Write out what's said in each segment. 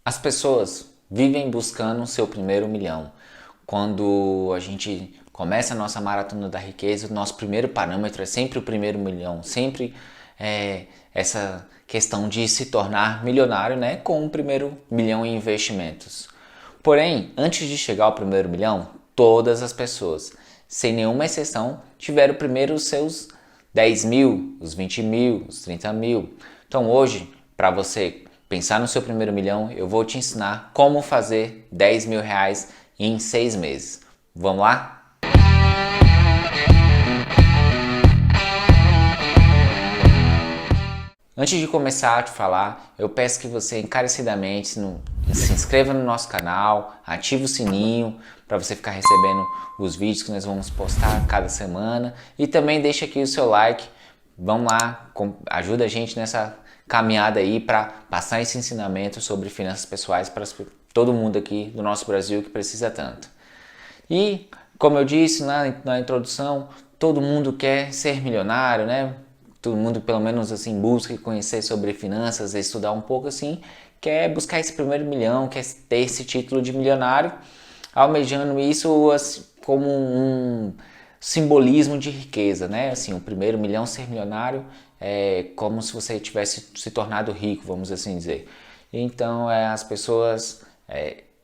As pessoas vivem buscando o seu primeiro milhão. Quando a gente começa a nossa maratona da riqueza, o nosso primeiro parâmetro é sempre o primeiro milhão, sempre essa questão de se tornar milionário, né, com o primeiro milhão em investimentos. Porém, antes de chegar ao primeiro milhão, todas as pessoas, sem nenhuma exceção, tiveram primeiro os seus 10 mil, os 20 mil, os 30 mil. Então hoje, para você pensar no seu primeiro milhão, eu vou te ensinar como fazer 10 mil reais em 6 meses. Vamos lá? Antes de começar a te falar, eu peço que você encarecidamente se inscreva no nosso canal, ative o sininho para você ficar recebendo os vídeos que nós vamos postar cada semana e também deixa aqui o seu like. Vamos lá, ajuda a gente nessa caminhada aí para passar esse ensinamento sobre finanças pessoais para todo mundo aqui do nosso Brasil que precisa tanto. E, como eu disse na introdução, todo mundo quer ser milionário, né? Todo mundo, pelo menos assim, busca conhecer sobre finanças, estudar um pouco assim, quer buscar esse primeiro milhão, quer ter esse título de milionário, almejando isso assim, como um simbolismo de riqueza, né? Assim, o primeiro milhão ser milionário é como se você tivesse se tornado rico, vamos assim dizer. Então, as pessoas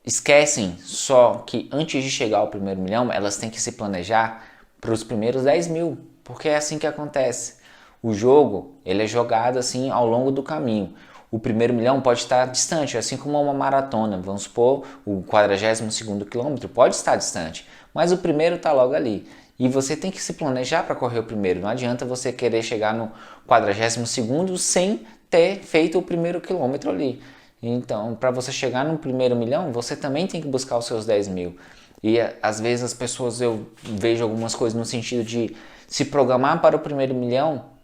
esquecem só que antes de chegar ao primeiro milhão, elas têm que se planejar para os primeiros 10 mil, porque é assim que acontece. O jogo, ele é jogado assim ao longo do caminho. O primeiro milhão pode estar distante, assim como uma maratona. Vamos supor, o 42º quilômetro pode estar distante, mas o primeiro está logo ali. E você tem que se planejar para correr o primeiro. Não adianta você querer chegar no 42º sem ter feito o primeiro quilômetro ali. Então, para você chegar no primeiro milhão, você também tem que buscar os seus 10 mil. E às vezes as pessoas, eu vejo algumas coisas no sentido de se programar para o primeiro milhão,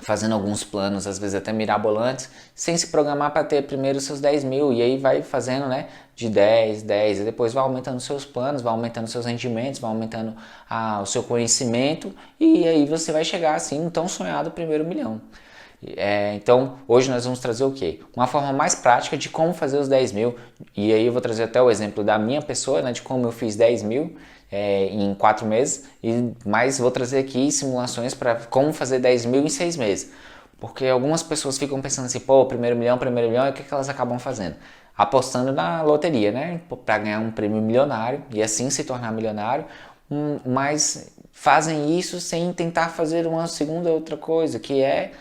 fazendo alguns planos, às vezes até mirabolantes, sem se programar para ter primeiro os seus 10 mil. E aí vai fazendo, né, de 10, 10, e depois vai aumentando seus planos, vai aumentando seus rendimentos, vai aumentando o seu conhecimento, e aí você vai chegar assim no tão sonhado primeiro milhão. Então, hoje nós vamos trazer o quê? Uma forma mais prática de como fazer os 10 mil. E aí eu vou trazer até o exemplo da minha pessoa, né, de como eu fiz 10 mil em 4 meses. Mas vou trazer aqui simulações para como fazer 10 mil em 6 meses. Porque algumas pessoas ficam pensando assim, pô, primeiro milhão, e o que elas acabam fazendo? Apostando na loteria, né? Para ganhar um prêmio milionário e assim se tornar milionário. Mas fazem isso sem tentar fazer uma segunda outra coisa, que é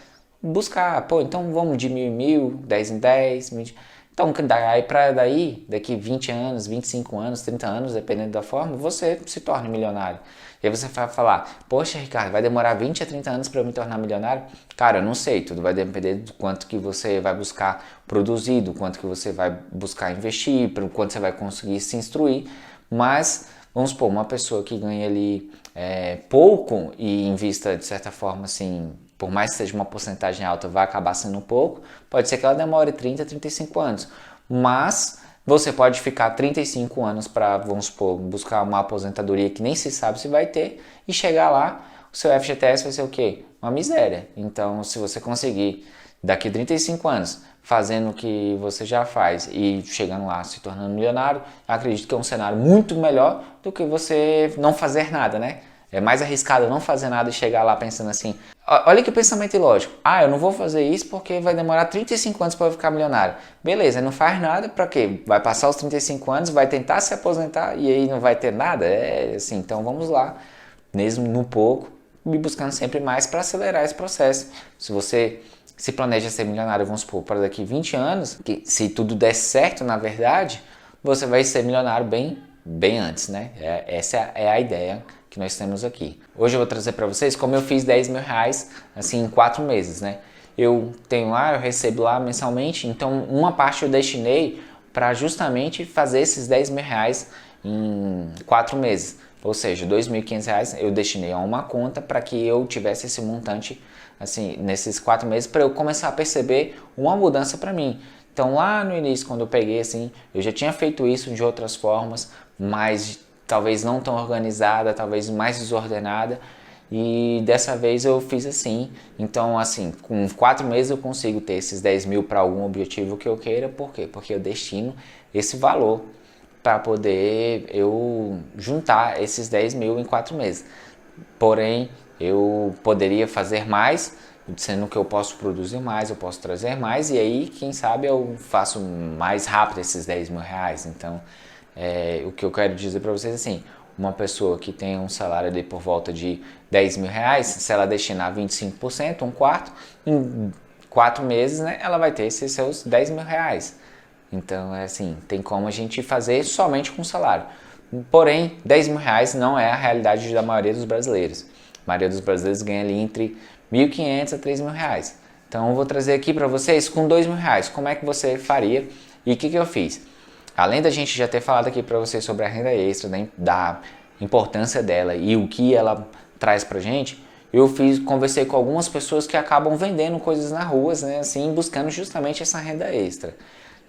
buscar, pô, então vamos de 1.000 em 1.000, 10 em 10, 20. Então, aí para daqui 20 anos, 25 anos, 30 anos, dependendo da forma, você se torna milionário. E aí você vai falar, poxa, Ricardo, vai demorar 20 a 30 anos para eu me tornar milionário? Cara, eu não sei, tudo vai depender do quanto que você vai buscar produzir, do quanto que você vai buscar investir, do quanto você vai conseguir se instruir, mas vamos supor, uma pessoa que ganha ali pouco e invista de certa forma assim, por mais que seja uma porcentagem alta, vai acabar sendo pouco, pode ser que ela demore 30, 35 anos. Mas você pode ficar 35 anos para, vamos supor, buscar uma aposentadoria que nem se sabe se vai ter e chegar lá, o seu FGTS vai ser o quê? Uma miséria. Então, se você conseguir daqui 35 anos fazendo o que você já faz e chegando lá, se tornando milionário, acredito que é um cenário muito melhor do que você não fazer nada, né? É mais arriscado não fazer nada e chegar lá pensando assim, olha que pensamento ilógico, eu não vou fazer isso porque vai demorar 35 anos para eu ficar milionário. Beleza, não faz nada para quê? Vai passar os 35 anos, vai tentar se aposentar e aí não vai ter nada? É assim, então vamos lá, mesmo no pouco, me buscando sempre mais para acelerar esse processo. Se você se planeja ser milionário, vamos supor, para daqui 20 anos, que se tudo der certo, na verdade, você vai ser milionário bem antes, né? Essa é a ideia que nós temos aqui. Hoje eu vou trazer para vocês como eu fiz 10 mil reais assim em 4 meses, né? Eu tenho lá, eu recebo lá mensalmente, então uma parte eu destinei para justamente fazer esses 10 mil reais em 4 meses. Ou seja, 2.500 reais eu destinei a uma conta para que eu tivesse esse montante assim nesses 4 meses para eu começar a perceber uma mudança para mim. Então lá no início, quando eu peguei assim, eu já tinha feito isso de outras formas, mas talvez não tão organizada, talvez mais desordenada. e dessa vez eu fiz assim. Então, assim, com 4 meses eu consigo ter esses 10 mil para algum objetivo que eu queira. Por quê? Porque eu destino esse valor para poder eu juntar esses 10 mil em 4 meses. Porém, eu poderia fazer mais, sendo que eu posso produzir mais, eu posso trazer mais, e aí, quem sabe, eu faço mais rápido esses 10 mil reais. Então, o que eu quero dizer para vocês é assim, uma pessoa que tem um salário ali por volta de 10 mil reais, se ela destinar 25%, um quarto, em 4 meses, né, ela vai ter esses seus 10 mil reais. Então, é assim, tem como a gente fazer somente com salário. Porém, 10 mil reais não é a realidade da maioria dos brasileiros. A maioria dos brasileiros ganha ali entre 1.500 a 3 mil reais. Então, eu vou trazer aqui para vocês com 2 mil reais, como é que você faria e o que eu fiz. Além da gente já ter falado aqui para vocês sobre a renda extra, da importância dela e o que ela traz pra gente, conversei com algumas pessoas que acabam vendendo coisas na rua, né, assim, buscando justamente essa renda extra.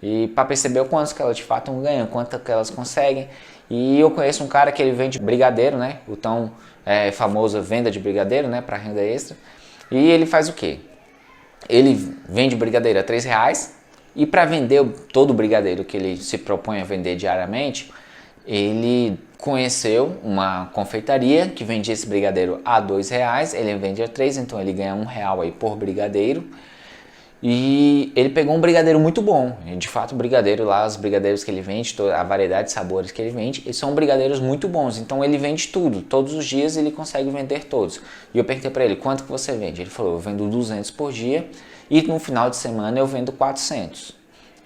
E para perceber o quanto que elas de fato ganham, quanto que elas conseguem. E eu conheço um cara que ele vende brigadeiro, né, o tão famoso venda de brigadeiro, né, para renda extra. E ele faz o quê? Ele vende brigadeiro a R$3 e para vender todo o brigadeiro que ele se propõe a vender diariamente, ele conheceu uma confeitaria que vendia esse brigadeiro a R$2, ele vende a 3, então ele ganha R$1 aí por brigadeiro. E ele pegou um brigadeiro muito bom, e de fato o brigadeiro lá, os brigadeiros que ele vende, a variedade de sabores que ele vende, eles são brigadeiros muito bons, então ele vende tudo, todos os dias ele consegue vender todos. E eu perguntei para ele, quanto que você vende? Ele falou, eu vendo 200 por dia e no final de semana eu vendo 400.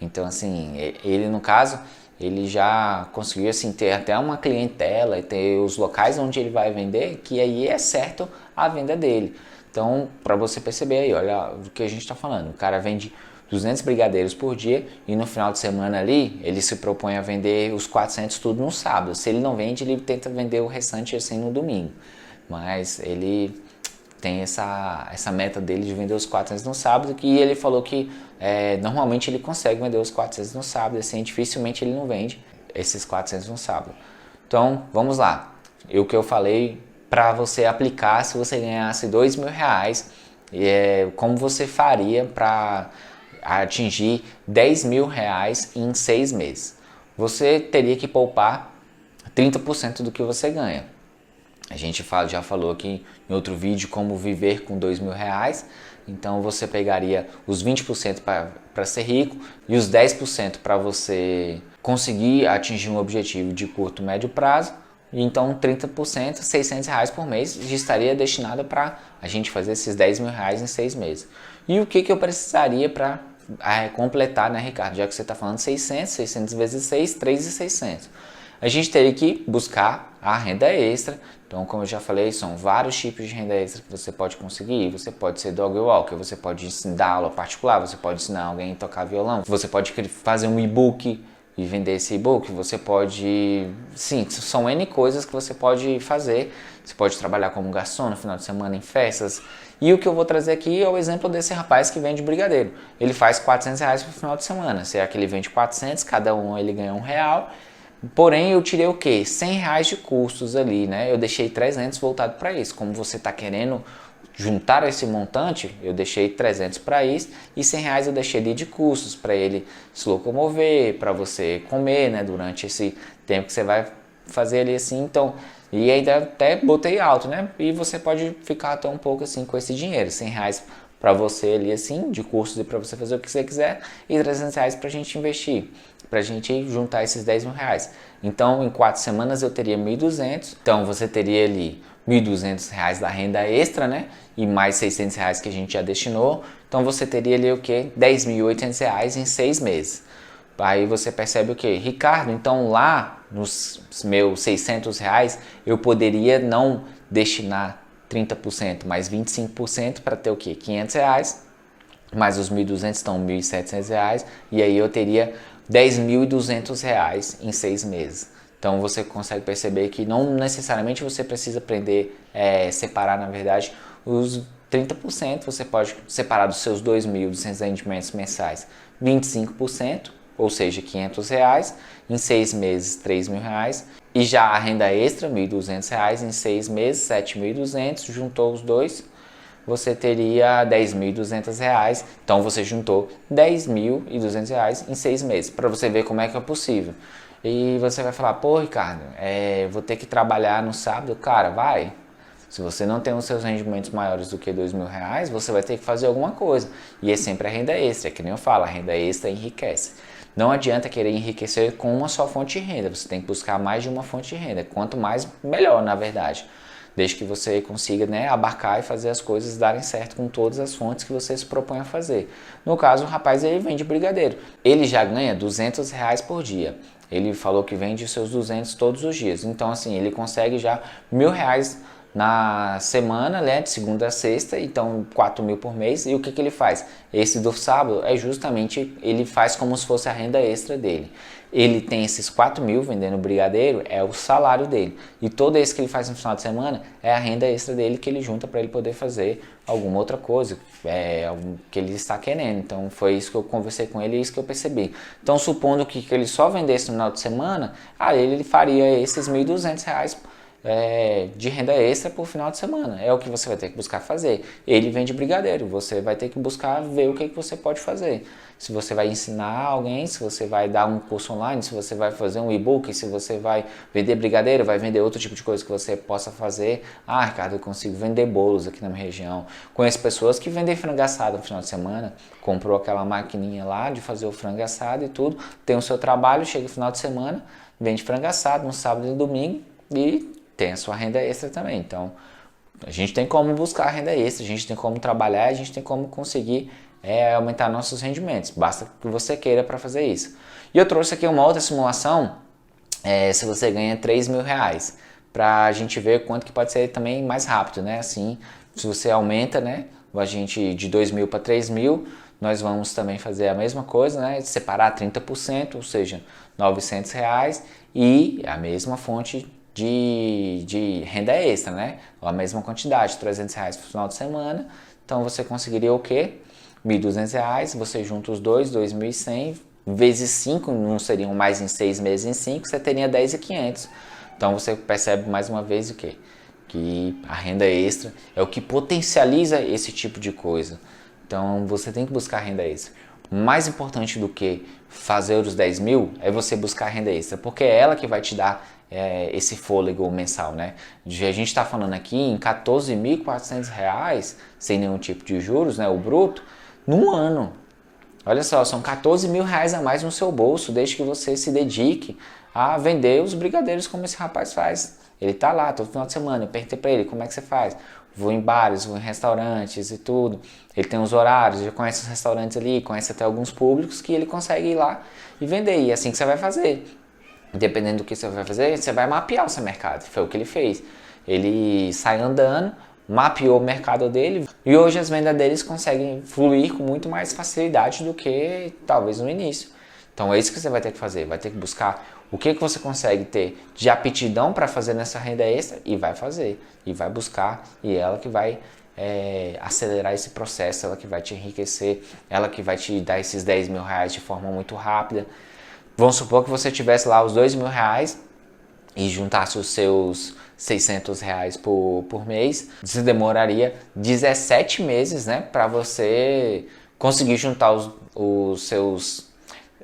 Então assim, ele no caso, ele já conseguiu assim, ter até uma clientela e ter os locais onde ele vai vender, que aí é certo a venda dele. Então, para você perceber aí, olha o que a gente está falando. O cara vende 200 brigadeiros por dia e no final de semana ali, ele se propõe a vender os 400 tudo no sábado. Se ele não vende, ele tenta vender o restante assim no domingo. Mas ele tem essa meta dele de vender os 400 no sábado, e ele falou que normalmente ele consegue vender os 400 no sábado, assim, dificilmente ele não vende esses 400 no sábado. Então, vamos lá. O que eu falei para você aplicar se você ganhasse 2 mil reais, como você faria para atingir 10 mil reais em 6 meses. Você teria que poupar 30% do que você ganha. A gente já falou aqui em outro vídeo como viver com 2 mil reais. Então você pegaria os 20% para ser rico e os 10% para você conseguir atingir um objetivo de curto e médio prazo. Então 30%, 600 reais por mês, já estaria destinado para a gente fazer esses 10 mil reais em 6 meses. E o que eu precisaria para completar, né, Ricardo? Já que você está falando 600 vezes 6, 3.600. A gente teria que buscar a renda extra. Então, como eu já falei, são vários tipos de renda extra que você pode conseguir. Você pode ser dog walker, você pode dar aula particular, você pode ensinar alguém a tocar violão, você pode fazer um e-book e vender esse e-book, você pode... Sim, são N coisas que você pode fazer. Você pode trabalhar como garçom no final de semana em festas. E o que eu vou trazer aqui é o exemplo desse rapaz que vende brigadeiro. Ele faz 400 reais no final de semana. Será que ele vende 400, cada um ele ganha R$1. Porém, eu tirei o quê? 100 reais de custos ali, né? Eu deixei 300 voltado para isso. Como você está querendo juntar esse montante, eu deixei 300 para isso e 100 reais eu deixei ali de custos para ele se locomover, para você comer, né? Durante esse tempo que você vai fazer ali assim, então... E ainda até botei alto, né? E você pode ficar até um pouco assim com esse dinheiro, 100 reais para você ali assim, de custos e para você fazer o que você quiser, e 300 reais para a gente investir, para a gente juntar esses 10 mil reais. Então, em 4 semanas eu teria 1.200, então você teria ali 1.200 reais da renda extra, né? E mais 600 reais que a gente já destinou, então você teria ali o que? 10.800 reais em 6 meses. Aí você percebe o que? Ricardo, então lá nos meus 600 reais eu poderia não destinar 30%, mais 25% para ter o que? 500 reais, mais os 1.200 estão 1.700 reais, e aí eu teria 10.200 reais em 6 meses. Então você consegue perceber que não necessariamente você precisa aprender separar, na verdade, os 30%, você pode separar dos seus 2.200 rendimentos mensais 25%, ou seja, 500 reais, em 6 meses 3 mil reais, E já a renda extra, R$ 1.200 em 6 meses, 7.200, juntou os dois, você teria R$ 10.200. Então você juntou R$ 10.200 em 6 meses, para você ver como é que é possível. E você vai falar, pô, Ricardo, vou ter que trabalhar no sábado. Cara, vai. Se você não tem os seus rendimentos maiores do que R$ 2.000, você vai ter que fazer alguma coisa. E é sempre a renda extra, que nem eu falo, a renda extra enriquece. Não adianta querer enriquecer com uma só fonte de renda, você tem que buscar mais de uma fonte de renda. Quanto mais, melhor, na verdade. Desde que você consiga, né, abarcar e fazer as coisas darem certo com todas as fontes que você se propõe a fazer. No caso, o rapaz ele vende brigadeiro. Ele já ganha R$ 200 por dia. Ele falou que vende os seus 200 todos os dias. Então, assim, ele consegue já R$ 1.000 na semana, né, de segunda a sexta, então 4.000 por mês. E o que ele faz? Esse do sábado é justamente, ele faz como se fosse a renda extra dele. Ele tem esses 4.000 vendendo brigadeiro, é o salário dele. E todo esse que ele faz no final de semana é a renda extra dele que ele junta para ele poder fazer alguma outra coisa que ele está querendo. Então foi isso que eu conversei com ele e isso que eu percebi. Então supondo que ele só vendesse no final de semana, ele faria esses R$ 1.200 de renda extra por final de semana. É o que você vai ter que buscar fazer. Ele vende brigadeiro, você vai ter que buscar ver o que você pode fazer. Se você vai ensinar alguém, se você vai dar um curso online, se você vai fazer um e-book, se você vai vender brigadeiro, vai vender outro tipo de coisa que você possa fazer. Ricardo, eu consigo vender bolos aqui na minha região. Conheço pessoas que vendem frango assado no final de semana, comprou aquela maquininha lá de fazer o frango assado e tudo, tem o seu trabalho, chega no final de semana, vende frango assado no sábado e no domingo e tem a sua renda extra também. Então, a gente tem como buscar a renda extra, a gente tem como trabalhar, a gente tem como conseguir aumentar nossos rendimentos. Basta que você queira para fazer isso. E eu trouxe aqui uma outra simulação, se você ganha R$ 3.000, para a gente ver quanto que pode ser também mais rápido, né? Assim, se você aumenta, né, a gente de 2.000 para 3.000, nós vamos também fazer a mesma coisa, né? Separar 30%, ou seja, R$ 900 e a mesma fonte de renda extra, né? A mesma quantidade, R$ 300 por final de semana. Então você conseguiria o quê? R$ 1.200, você junta os dois, 2.100, vezes 5, não seriam mais em 6 meses em 5, você teria 10.500. Então você percebe mais uma vez o quê? Que a renda extra é o que potencializa esse tipo de coisa. Então você tem que buscar renda extra. Mais importante do que fazer os 10.000 é você buscar renda extra, porque é ela que vai te dar esse fôlego mensal, né? A gente está falando aqui em R$ 14.400 sem nenhum tipo de juros, né? O bruto, num ano. Olha só, são R$ 14.000 a mais no seu bolso, desde que você se dedique a vender os brigadeiros como esse rapaz faz. Ele tá lá todo final de semana, eu perguntei para ele, como é que você faz? Vou em bares, vou em restaurantes e tudo. Ele tem os horários, já conhece os restaurantes ali, conhece até alguns públicos que ele consegue ir lá e vender. E é assim que você vai fazer. Dependendo do que você vai fazer, você vai mapear o seu mercado. Foi o que ele fez. Ele sai andando, mapeou o mercado dele e hoje as vendas deles conseguem fluir com muito mais facilidade do que talvez no início. Então é isso que você vai ter que fazer, vai ter que buscar o que você consegue ter de aptidão para fazer nessa renda extra e vai fazer, e vai buscar, e ela que vai acelerar esse processo, ela que vai te enriquecer, ela que vai te dar esses R$ 10.000 de forma muito rápida. Vamos supor que você tivesse lá os R$ 2.000 e juntasse os seus R$ 600 por mês, você demoraria 17 meses, né, para você conseguir juntar os seus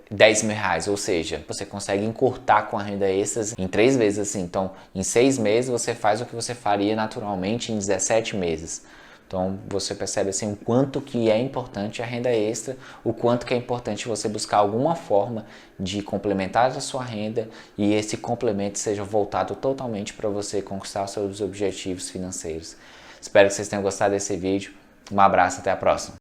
R$ 10.000, ou seja, você consegue encurtar com a renda extra em 3 vezes assim. Então, em 6 meses você faz o que você faria naturalmente em 17 meses. Então, você percebe assim o quanto que é importante a renda extra, o quanto que é importante você buscar alguma forma de complementar a sua renda e esse complemento seja voltado totalmente para você conquistar os seus objetivos financeiros. Espero que vocês tenham gostado desse vídeo. Um abraço, até a próxima.